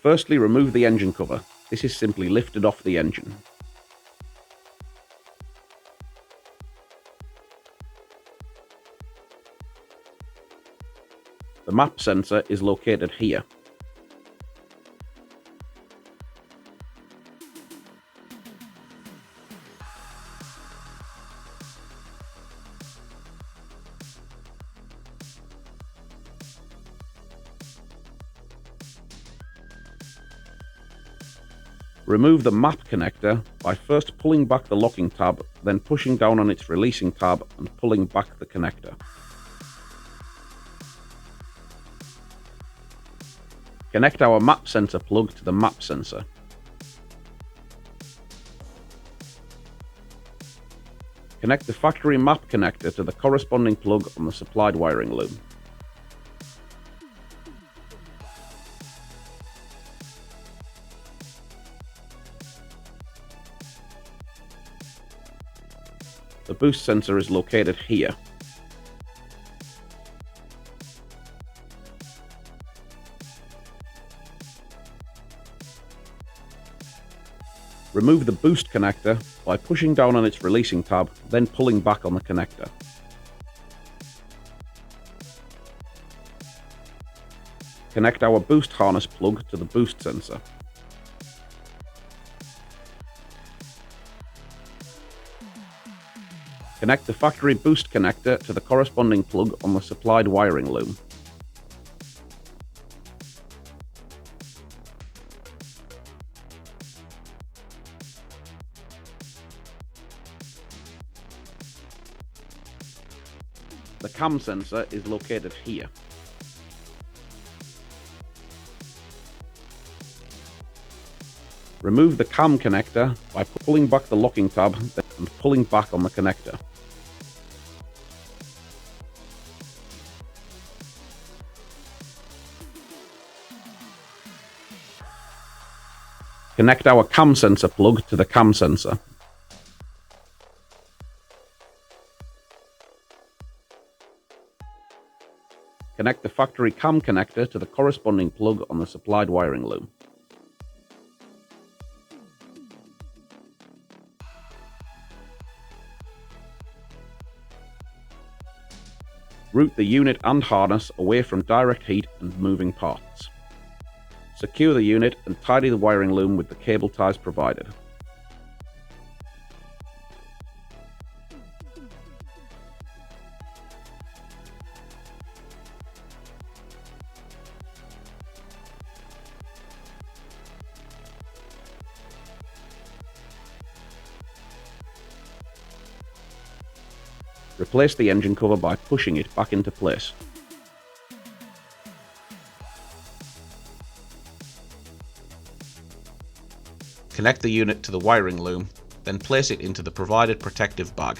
Firstly, remove the engine cover. This is simply lifted off the engine. The map sensor is located here. Remove the map connector by first pulling back the locking tab, then pushing down on its releasing tab and pulling back the connector. Connect our map sensor plug to the map sensor. Connect the factory map connector to the corresponding plug on the supplied wiring loom. The boost sensor is located here. Remove the boost connector by pushing down on its releasing tab, then pulling back on the connector. Connect our boost harness plug to the boost sensor. Connect the factory boost connector to the corresponding plug on the supplied wiring loom. The cam sensor is located here. Remove the cam connector by pulling back the locking tab and pulling back on the connector. Connect our cam sensor plug to the cam sensor. Connect the factory cam connector to the corresponding plug on the supplied wiring loom. Route the unit and harness away from direct heat and moving parts. Secure the unit and tidy the wiring loom with the cable ties provided. Replace the engine cover by pushing it back into place. Connect the unit to the wiring loom, then place it into the provided protective bag.